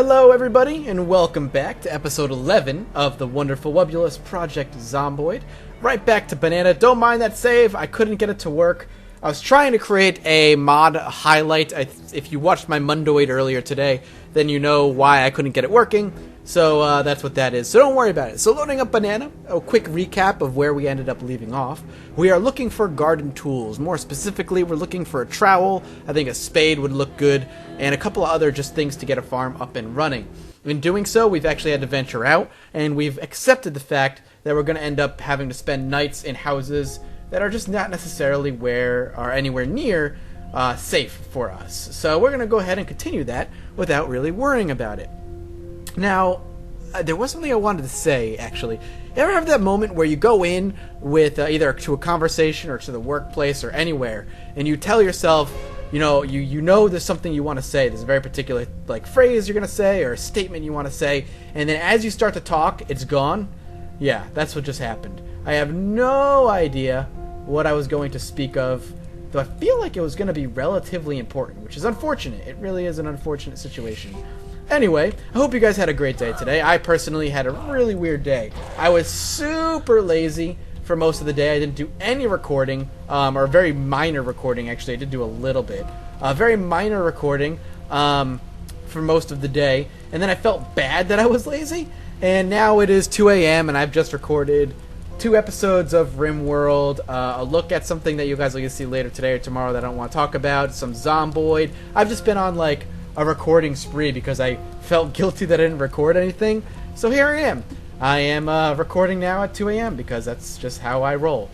Hello everybody, and welcome back to episode 11 of the wonderful Webulous Project Zomboid. Right back to Banana. Don't mind that save, I couldn't get it to work. I was trying to create a mod highlight. If you watched my Mundoid earlier today, then you know why I couldn't get it working. So that's what that is. So don't worry about it. So loading up Banana, a quick recap of where we ended up leaving off. We are looking for garden tools. More specifically, we're looking for a trowel. I think a spade would look good, and a couple of other just things to get a farm up and running. In doing so, we've actually had to venture out, and we've accepted the fact that we're going to end up having to spend nights in houses that are just not necessarily anywhere near safe for us. So we're going to go ahead and continue that without really worrying about it. Now, there was something I wanted to say, actually. You ever have that moment where you go in with either to a conversation or to the workplace or anywhere, and you tell yourself, you know there's something you want to say, there's a very particular phrase you're going to say or a statement you want to say, and then as you start to talk, it's gone? Yeah, that's what just happened. I have no idea what I was going to speak of, though I feel like it was going to be relatively important, which is unfortunate. It really is an unfortunate situation. Anyway, I hope you guys had a great day today. I personally had a really weird day. I was super lazy for most of the day. I didn't do any recording, or very minor recording, actually. I did do a little bit. Very minor recording for most of the day. And then I felt bad that I was lazy. And now it is 2 a.m. and I've just recorded 2 episodes of RimWorld, a look at something that you guys will get to see later today or tomorrow that I don't want to talk about, some Zomboid. I've just been on a recording spree because I felt guilty that I didn't record anything. So here I am. I am recording now at 2 a.m. because that's just how I roll.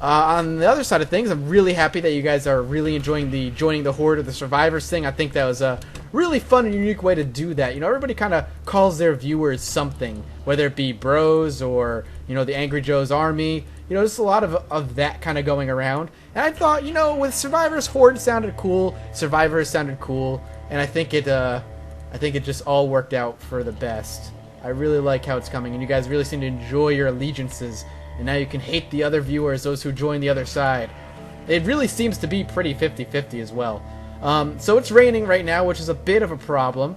On the other side of things, I'm really happy that you guys are really enjoying the joining the Horde or the Survivors thing. I think that was a really fun and unique way to do that. You know, everybody kind of calls their viewers something, whether it be bros or, the Angry Joe's Army. There's a lot of that kind of going around. And I thought, with Survivors, Horde sounded cool, Survivors sounded cool, and I think it just all worked out for the best. I really like how it's coming, and you guys really seem to enjoy your allegiances, and now you can hate the other viewers, those who join the other side. It really seems to be pretty 50-50 as well. So it's raining right now, which is a bit of a problem.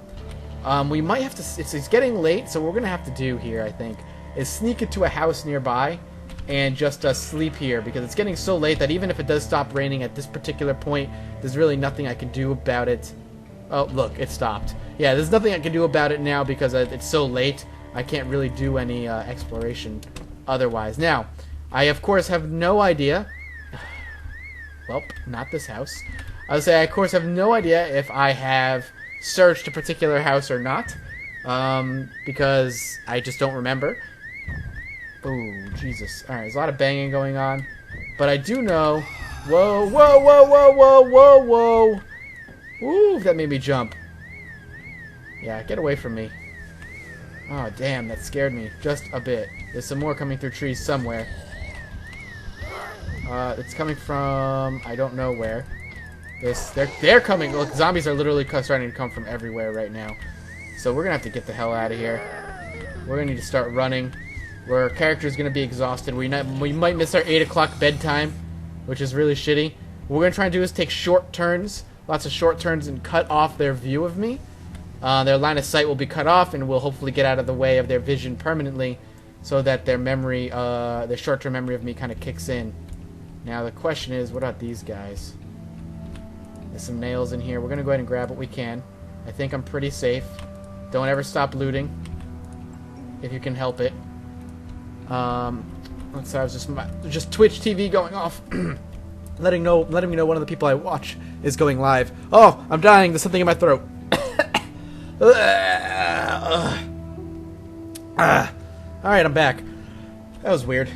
We might have to, it's getting late, so what we're going to have to do here, I think, is sneak into a house nearby and just sleep here, because it's getting so late that even if it does stop raining at this particular point, there's really nothing I can do about it. Oh, look, it stopped. Yeah, there's nothing I can do about it now because it's so late. I can't really do any exploration otherwise. Now, I, of course, have no idea. Well, not this house. I would say I, of course, have no idea if I have searched a particular house or not, because I just don't remember. Oh, Jesus. Alright, there's a lot of banging going on. But I do know... Whoa, whoa, whoa, whoa, whoa, whoa, whoa! Ooh, that made me jump. Yeah, get away from me. Oh, damn, that scared me just a bit. There's some more coming through trees somewhere. It's coming from... I don't know where. They're coming. Look, zombies are literally starting to come from everywhere right now. So we're gonna have to get the hell out of here. We're gonna need to start running. Our character's gonna be exhausted. We might miss our 8 o'clock bedtime, which is really shitty. What we're gonna try and do is take short turns. Lots of short turns and cut off their view of me. Their line of sight will be cut off, and we'll hopefully get out of the way of their vision permanently, so that their memory, their short-term memory of me, kind of kicks in. Now the question is, what about these guys? There's some nails in here. We're gonna go ahead and grab what we can. I think I'm pretty safe. Don't ever stop looting, if you can help it. Let's say I was just Twitch TV going off. letting me know one of the people I watch is going live. Oh, I'm dying. There's something in my throat. Alright, I'm back. That was weird.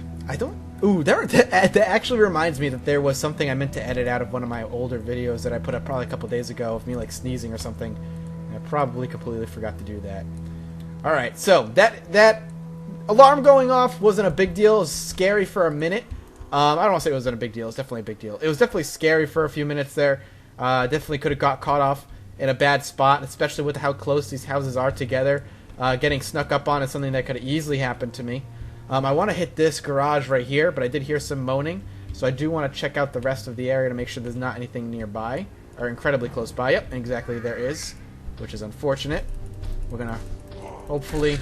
Ooh, that actually reminds me that there was something I meant to edit out of one of my older videos that I put up probably a couple days ago of me sneezing or something. And I probably completely forgot to do that. Alright, so that alarm going off wasn't a big deal. It was scary for a minute. I don't want to say it wasn't a big deal. It's definitely a big deal. It was definitely scary for a few minutes there. Definitely could have got caught off in a bad spot, especially with how close these houses are together. Getting snuck up on is something that could have easily happened to me. I want to hit this garage right here, but I did hear some moaning, so I do want to check out the rest of the area to make sure there's not anything nearby, or incredibly close by. Yep, exactly, there is, which is unfortunate. We're gonna hopefully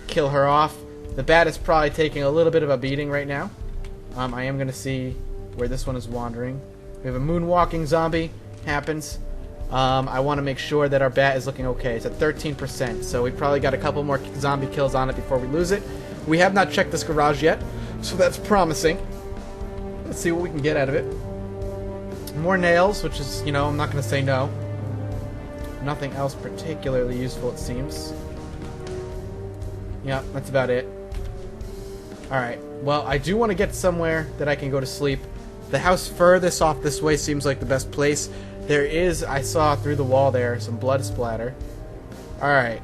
kill her off. The bat is probably taking a little bit of a beating right now. I am gonna see where this one is wandering. We have a moonwalking zombie. Happens. I want to make sure that our bat is looking okay. It's at 13%, so we probably got a couple more zombie kills on it before we lose it. We have not checked this garage yet, so that's promising. Let's see what we can get out of it. More nails, which is, you know, I'm not going to say no. Nothing else particularly useful, it seems. Yeah, that's about it. Alright, well, I do want to get somewhere that I can go to sleep. The house furthest off this way seems like the best place. There is, I saw through the wall there, some blood splatter. Alright.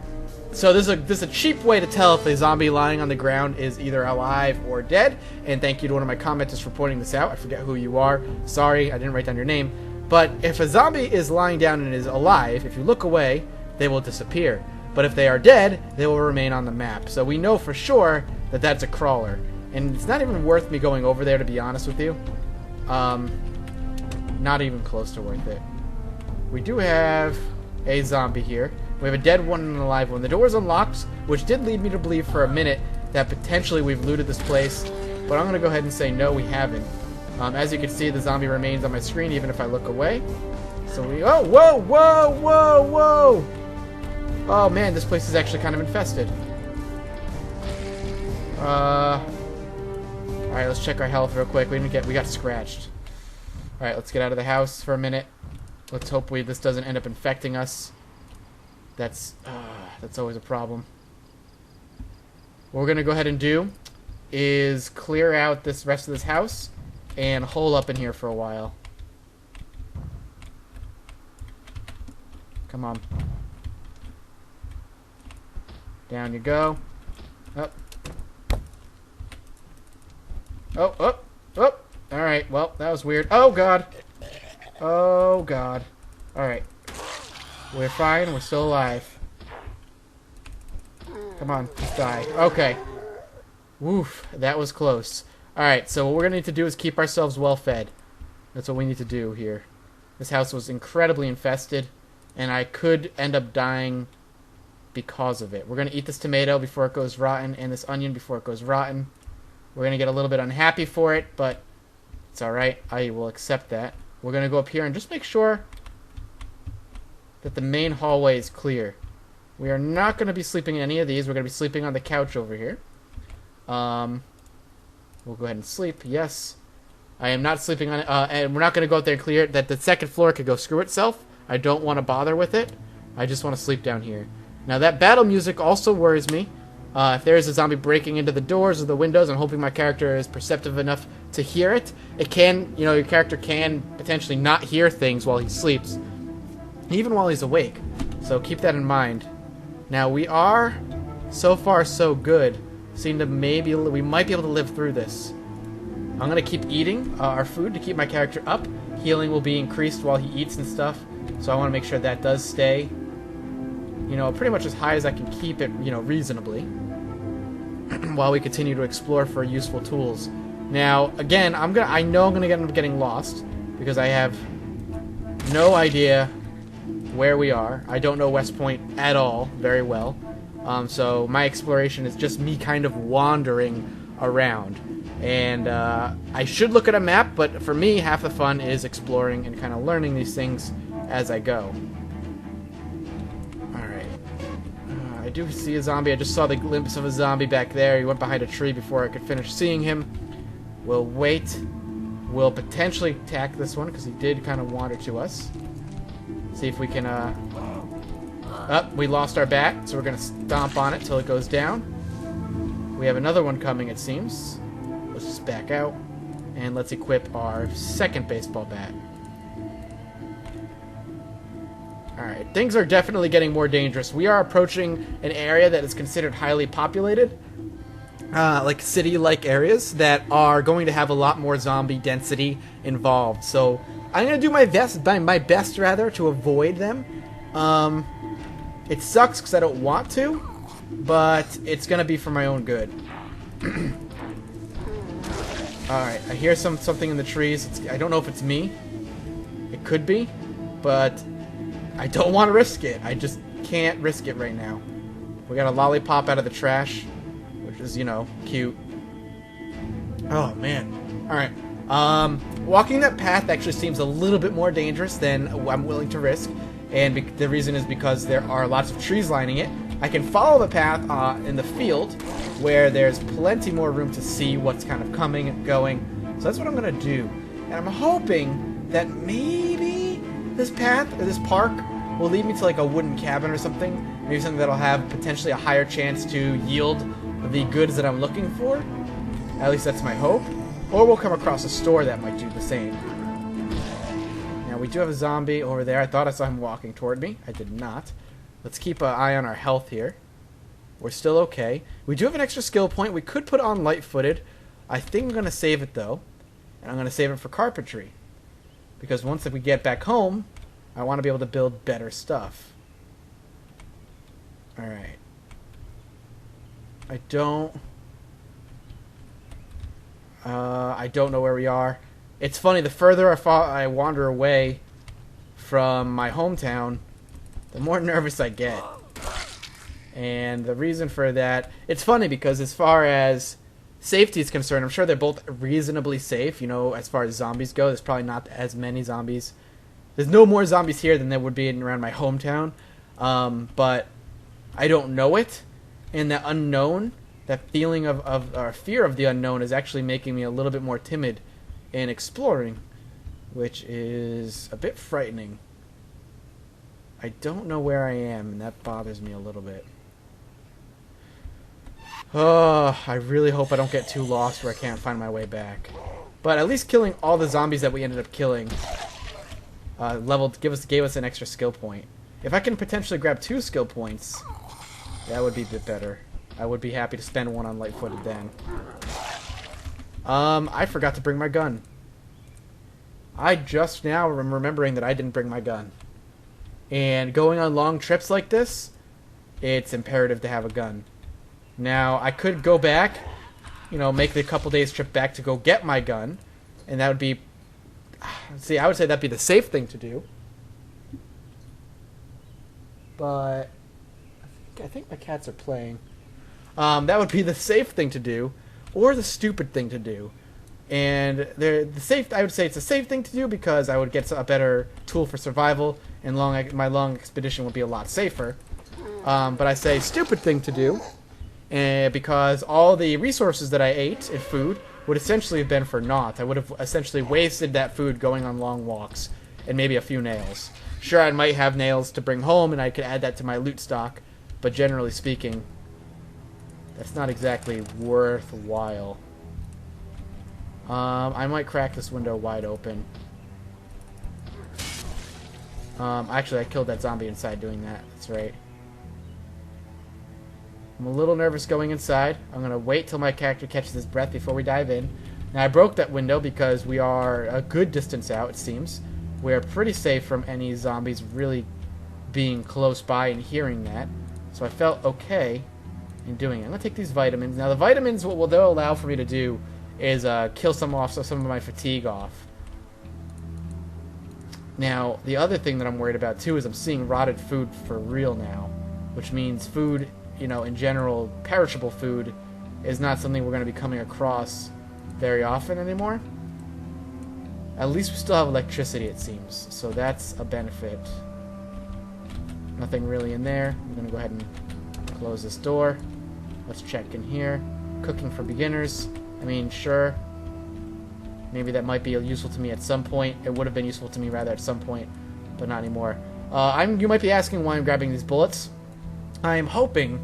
So there's a cheap way to tell if a zombie lying on the ground is either alive or dead. And thank you to one of my commenters for pointing this out. I forget who you are. Sorry, I didn't write down your name. But if a zombie is lying down and is alive, if you look away, they will disappear. But if they are dead, they will remain on the map. So we know for sure that that's a crawler. And it's not even worth me going over there, to be honest with you. Not even close to worth it. We do have a zombie here. We have a dead one and an alive one. The door is unlocked, which did lead me to believe for a minute that potentially we've looted this place. But I'm going to go ahead and say no, we haven't. As you can see, the zombie remains on my screen even if I look away. So we... Oh, whoa, whoa, whoa, whoa! Oh, man, this place is actually kind of infested. Alright, let's check our health real quick. We got scratched. Alright, let's get out of the house for a minute. Let's hope this doesn't end up infecting us. That's always a problem. What we're going to go ahead and do is clear out this rest of this house and hole up in here for a while. Come on. Down you go. Up. Oh, oh, oh. Alright, well, that was weird. Oh, God. Oh, God. Alright. We're fine. We're still alive. Come on. Just die. Okay. Woof. That was close. Alright, so what we're going to need to do is keep ourselves well fed. That's what we need to do here. This house was incredibly infested, and I could end up dying because of it. We're going to eat this tomato before it goes rotten, and this onion before it goes rotten. We're going to get a little bit unhappy for it, but it's alright. I will accept that. We're going to go up here and just make sure that the main hallway is clear. We are not going to be sleeping in any of these. We're going to be sleeping on the couch over here. We'll go ahead and sleep. Yes. I am not sleeping on it. And we're not going to go out there and clear it. That the second floor could go screw itself. I don't want to bother with it. I just want to sleep down here. Now, that battle music also worries me. If there is a zombie breaking into the doors or the windows, I'm hoping my character is perceptive enough to hear it. It can, you know, your character can potentially not hear things while he sleeps, even while he's awake. So keep that in mind. Now, we are, so far, so good. Seem to we might be able to live through this. I'm going to keep eating our food to keep my character up. Healing will be increased while he eats and stuff. So I want to make sure that does stay, you know, pretty much as high as I can keep it, you know, reasonably. While we continue to explore for useful tools. Now, again, I know I'm gonna end up getting lost because I have no idea where we are. I don't know West Point at all very well. So my exploration is just me kind of wandering around. And I should look at a map, but for me, half the fun is exploring and kind of learning these things as I go. I do see a zombie. I just saw the glimpse of a zombie back there. He went behind a tree before I could finish seeing him. We'll wait. We'll potentially attack this one because he did kind of wander to us. See if we can, we lost our bat, so we're going to stomp on it till it goes down. We have another one coming, it seems. Let's just back out. And let's equip our second baseball bat. Alright, things are definitely getting more dangerous. We are approaching an area that is considered highly populated. Like city-like areas that are going to have a lot more zombie density involved. So I'm going to do my best to avoid them. It sucks because I don't want to, but it's going to be for my own good. Alright, I hear something in the trees. I don't know if it's me. It could be, but I don't want to risk it. I just can't risk it right now. We got a lollipop out of the trash, which is, you know, cute. Oh, man. Alright. Walking that path actually seems a little bit more dangerous than I'm willing to risk. And the reason is because there are lots of trees lining it. I can follow the path in the field, where there's plenty more room to see what's kind of coming and going. So that's what I'm going to do. And I'm hoping that maybe this path, or this park, will lead me to like a wooden cabin or something. Maybe something that'll have potentially a higher chance to yield the goods that I'm looking for. At least that's my hope. Or we'll come across a store that might do the same. Now, we do have a zombie over there. I thought I saw him walking toward me. I did not. Let's keep an eye on our health here. We're still okay. We do have an extra skill point. We could put on light-footed. I think I'm going to save it, though. And I'm going to save it for carpentry. Because once we get back home, I want to be able to build better stuff. Alright. I don't know where we are. It's funny, the further I wander away from my hometown, the more nervous I get. And the reason for that, it's funny because as far as safety is concerned, I'm sure they're both reasonably safe. You know, as far as zombies go, there's probably not as many zombies. There's no more zombies here than there would be around my hometown. But I don't know it. And that unknown, that feeling of or fear of the unknown is actually making me a little bit more timid in exploring, which is a bit frightening. I don't know where I am, and that bothers me a little bit. Oh, I really hope I don't get too lost where I can't find my way back. But at least killing all the zombies that we ended up killing gave us an extra skill point. If I can potentially grab 2 skill points, that would be a bit better. I would be happy to spend one on light-footed then. I forgot to bring my gun. I just now am remembering that I didn't bring my gun. And going on long trips like this, it's imperative to have a gun. Now, I could go back, you know, make the couple days trip back to go get my gun, and that would be... See, I would say that'd be the safe thing to do. But I think my cats are playing. That would be the safe thing to do, or the stupid thing to do. And I would say it's a safe thing to do because I would get a better tool for survival, and my long expedition would be a lot safer. But I say stupid thing to do, because all the resources that I ate in food would essentially have been for naught. I would have essentially wasted that food going on long walks, and maybe a few nails. Sure, I might have nails to bring home, and I could add that to my loot stock, but generally speaking, that's not exactly worthwhile. I might crack this window wide open. Actually, I killed that zombie inside doing that. That's right. I'm a little nervous going inside. I'm going to wait till my character catches his breath before we dive in. Now, I broke that window because we are a good distance out, it seems. We're pretty safe from any zombies really being close by and hearing that. So I felt okay in doing it. I'm going to take these vitamins. Now, the vitamins, what they'll allow for me to do is kill some of my fatigue off. Now, the other thing that I'm worried about, too, is I'm seeing rotted food for real now. Which means food, you know, in general, perishable food is not something we're going to be coming across very often anymore. At least we still have electricity, it seems. So that's a benefit. Nothing really in there. I'm going to go ahead and close this door. Let's check in here. Cooking for beginners. I mean, sure. Maybe that might be useful to me at some point. It would have been useful to me, rather, at some point. But not anymore. You might be asking why I'm grabbing these bullets. I'm hoping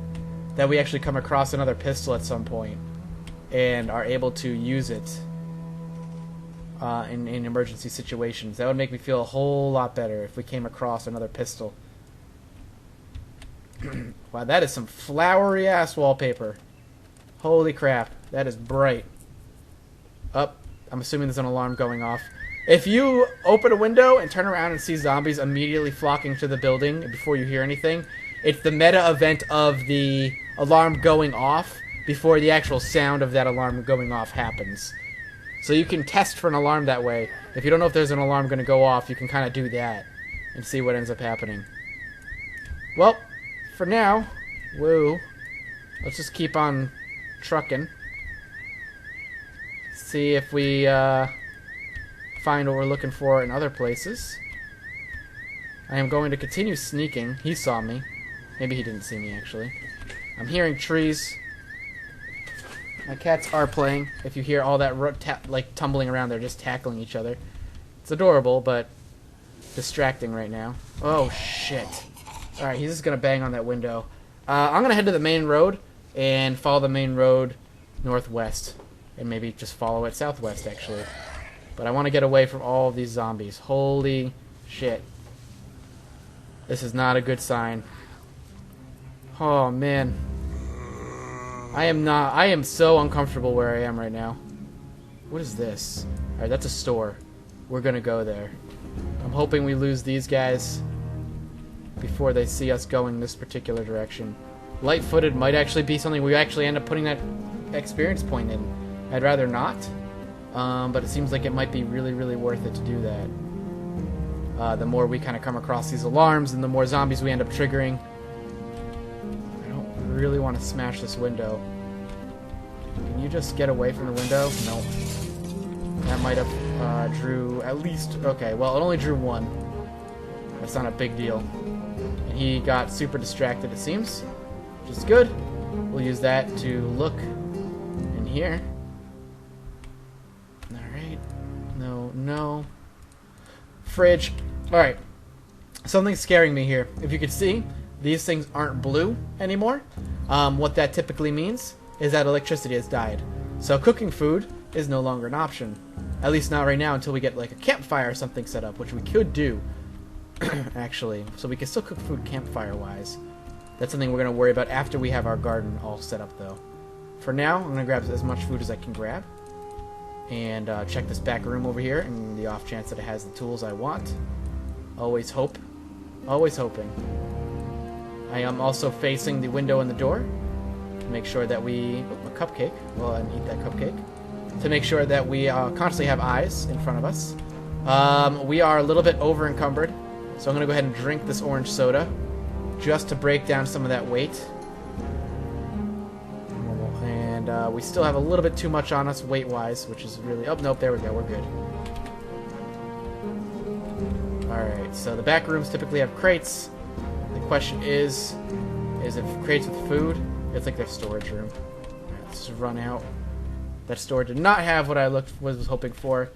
that we actually come across another pistol at some point. And are able to use it in emergency situations. That would make me feel a whole lot better if we came across another pistol. Wow, that is some flowery-ass wallpaper. Holy crap. That is bright. I'm assuming there's an alarm going off. If you open a window and turn around and see zombies immediately flocking to the building before you hear anything, it's the meta event of the alarm going off before the actual sound of that alarm going off happens. So you can test for an alarm that way. If you don't know if there's an alarm going to go off, you can kind of do that and see what ends up happening. Well, for now, Woo. Let's just keep on trucking. See if we find what we're looking for in other places. I am going to continue sneaking. He saw me. Maybe he didn't see me, actually. I'm hearing trees. My cats are playing. If you hear all that like tumbling around, they're just tackling each other. It's adorable, but distracting right now. Oh, shit. Alright, he's just going to bang on that window. I'm going to head to the main road and follow the main road northwest. And maybe just follow it southwest, actually. But I want to get away from all of these zombies. Holy shit. This is not a good sign. Oh, man. I am so uncomfortable where I am right now. What is this? Alright, that's a store. We're gonna go there. I'm hoping we lose these guys before they see us going this particular direction. Light-footed might actually be something we actually end up putting that experience point in. I'd rather not, but it seems like it might be really, really worth it to do that. The more we kind of come across these alarms and the more zombies we end up triggering. I don't really want to smash this window. Can you just get away from the window? No. That might have drew at least... Okay, well, it only drew one. That's not a big deal. And he got super distracted, it seems. Which is good. We'll use that to look in here. Alright. No, no. Fridge. Alright. Something's scaring me here. If you could see, these things aren't blue anymore. What that typically means is that electricity has died. So cooking food is no longer an option. At least not right now until we get like a campfire or something set up, which we could do, actually. So we can still cook food campfire-wise. That's something we're going to worry about after we have our garden all set up, though. For now, I'm going to grab as much food as I can grab. And check this back room over here in the off chance that it has the tools I want. Always hope. Always hoping. I am also facing the window and the door to make sure that we... Oh, a cupcake. Well, I eat that cupcake. To make sure that we constantly have eyes in front of us. We are a little bit over encumbered, so I'm going to go ahead and drink this orange soda just to break down some of that weight. And we still have a little bit too much on us weight-wise, which is really... Oh, nope, there we go, we're good. Alright, so the back rooms typically have crates. The question is if crates with food? It's like their storage room. Alright, let's just run out. That store did not have what I was hoping for.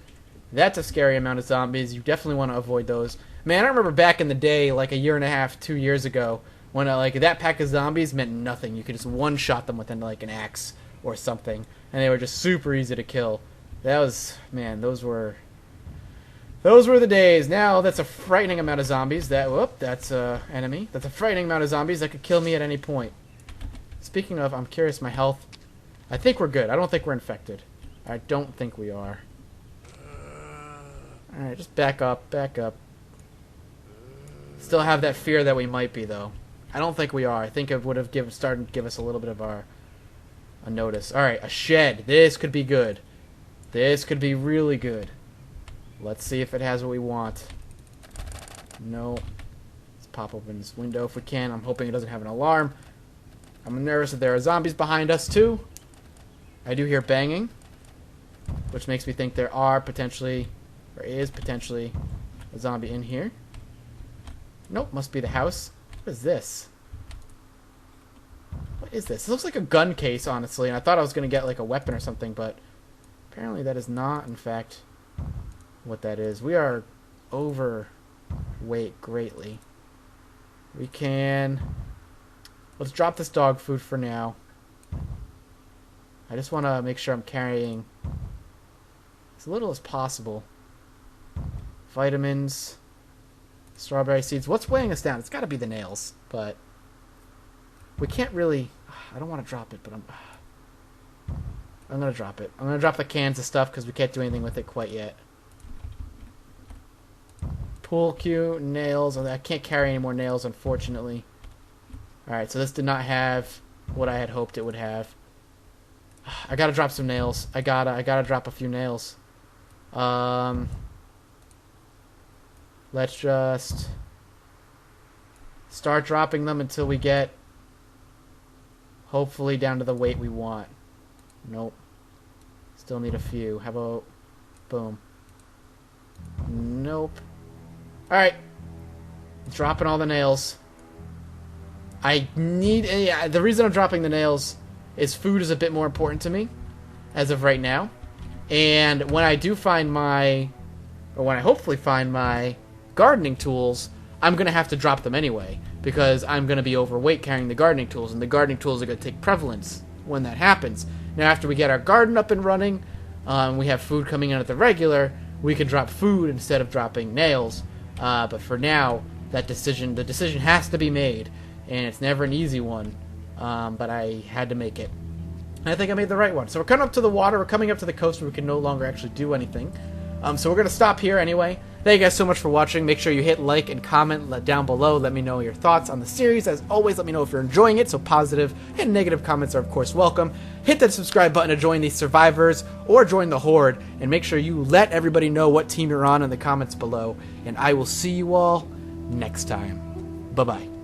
That's a scary amount of zombies. You definitely want to avoid those. Man, I remember back in the day, like a year and a half, 2 years ago, when like that pack of zombies meant nothing. You could just one-shot them with like an axe or something, and they were just super easy to kill. That was, man, those were the days. Now that's a frightening amount of zombies. That's a enemy. That's a frightening amount of zombies that could kill me at any point. Speaking of, I'm curious, my health. I think we're good. I don't think we're infected. I don't think we are. Alright, just back up, back up. Still have that fear that we might be, though. I don't think we are. I think it would have started to give us a little bit of a notice. Alright, a shed. This could be good. This could be really good. Let's see if it has what we want. No. Let's pop open this window if we can. I'm hoping it doesn't have an alarm. I'm nervous that there are zombies behind us, too. I do hear banging, which makes me think there is potentially a zombie in here. Nope, must be the house. What is this? What is this? It looks like a gun case, honestly, and I thought I was going to get like a weapon or something, but apparently that is not, in fact, what that is. We are overweight greatly. We can... Let's drop this dog food for now. I just want to make sure I'm carrying as little as possible. Vitamins, strawberry seeds. What's weighing us down? It's got to be the nails, but we can't really... I don't want to drop it, but I'm going to drop it. I'm going to drop the cans of stuff because we can't do anything with it quite yet. Pool cue, nails. I can't carry any more nails, unfortunately. Alright, so this did not have what I had hoped it would have. I gotta drop some nails. I gotta drop a few nails. Let's just start dropping them until we get Hopefully down to the weight we want. Nope. Still need a few. How about... boom. Nope. Alright. Dropping all the nails. I need... the reason I'm dropping the nails is food is a bit more important to me as of right now. And when I do find my... or when I hopefully find my gardening tools, I'm going to have to drop them anyway, because I'm going to be overweight carrying the gardening tools, and the gardening tools are going to take prevalence when that happens. Now, after we get our garden up and running, we have food coming in at the regular, we can drop food instead of dropping nails. But for now, the decision has to be made, and it's never an easy one, but I had to make it. And I think I made the right one. So we're coming up to the water, we're coming up to the coast where we can no longer actually do anything. So we're going to stop here anyway. Thank you guys so much for watching. Make sure you hit like and comment down below. Let me know your thoughts on the series. As always, let me know if you're enjoying it. So positive and negative comments are, of course, welcome. Hit that subscribe button to join the survivors or join the horde. And make sure you let everybody know what team you're on in the comments below. And I will see you all next time. Bye-bye.